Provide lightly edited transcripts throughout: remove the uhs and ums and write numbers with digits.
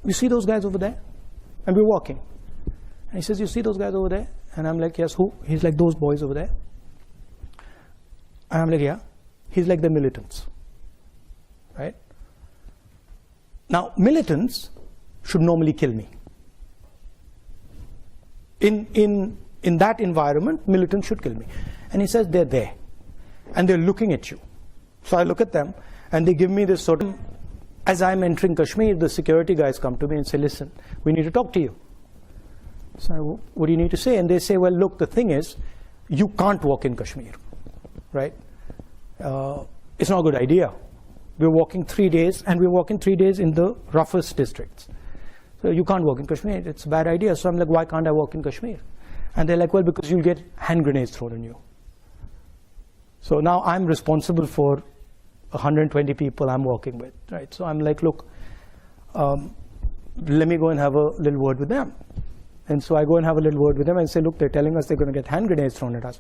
you see those guys over there? And we're walking. And he says, you see those guys over there? And I'm like, yes, who? He's like, those boys over there. And I'm like, yeah. He's like, the militants. Right? Now, militants should normally kill me. In that environment, militants should kill me. And he says, they're there. And they're looking at you. So I look at them, and they give me this sort of, as I'm entering Kashmir, the security guys come to me and say, listen, we need to talk to you. So what do you need to say? And they say, well, look, the thing is, you can't walk in Kashmir, right? It's not a good idea. We're walking 3 days, and we're walking 3 days in the roughest districts. So you can't walk in Kashmir. It's a bad idea. So I'm like, why can't I walk in Kashmir? And they're like, well, because you'll get hand grenades thrown on you. So now I'm responsible for 120 people I'm working with, right? So I'm like, look, let me go and have a little word with them. And so I go and have a little word with them and say, look, they're telling us they're going to get hand grenades thrown at us.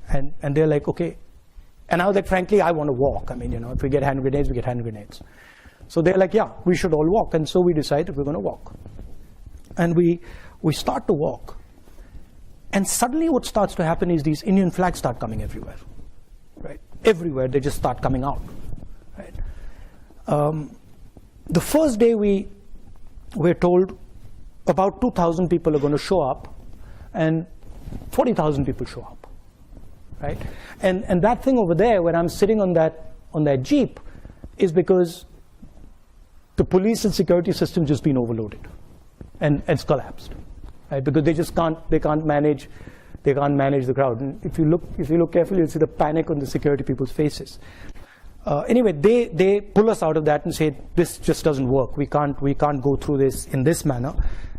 And they're like, okay. And I was like, frankly, I want to walk. I mean, you know, if we get hand grenades, we get hand grenades. So they're like, yeah, we should all walk. And so we decided we're going to walk. And we start to walk. And suddenly what starts to happen is these Indian flags start coming everywhere. Right? Everywhere, they just start coming out. Right? The first day we're told about 2,000 people are going to show up, and 40,000 people show up. Right? And that thing over there, when I'm sitting on that jeep, is because the police and security system just been overloaded, and it's collapsed, right? Because they can't manage the crowd. And if you look carefully, you'll see the panic on the security people's faces. Anyway, they pull us out of that and say, this just doesn't work. We can't go through this in this manner.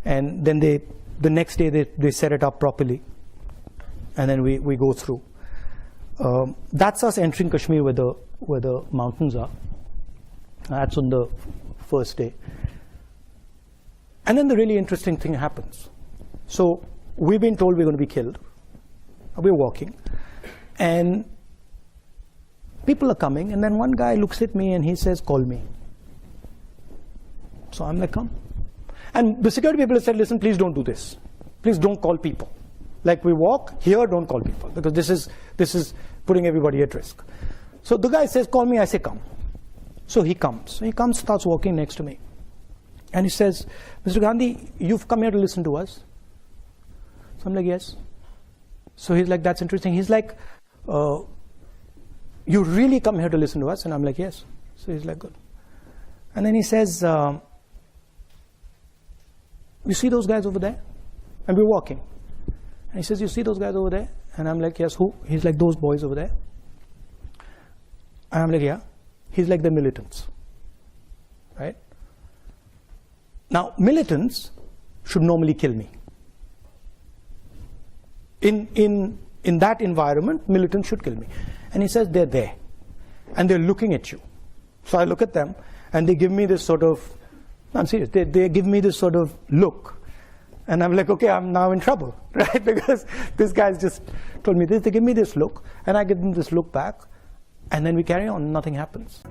And then the next day they set it up properly, and then we go through. That's us entering Kashmir where the mountains are. That's on the first day. And then the really interesting thing happens. So we've been told we're going to be killed. We're walking. And people are coming, and then one guy looks at me and he says, call me. So I'm like, come. And the security people have said, listen, please don't do this. Please don't call people. Like we walk here, don't call people, because this is putting everybody at risk. So the guy says, call me. I say, come. So he comes. So he comes, starts walking next to me. And he says, Mr. Gandhi, you've come here to listen to us. So I'm like, yes. So he's like, that's interesting. He's like, you really come here to listen to us? And I'm like, yes. So he's like, good. And then he says, you see those guys over there? And we're walking. And he says, you see those guys over there? And I'm like, yes, who? He's like, those boys over there. And I'm like, yeah. He's like, the militants. Right? Now, militants should normally kill me. In that environment, militants should kill me. And he says, they're there. And they're looking at you. So I look at them, and they give me this sort of, I'm serious, they give me this sort of look. And I'm like, okay, I'm now in trouble, right? Because this guy's just told me this. They give me this look, and I give them this look back, and then we carry on, nothing happens.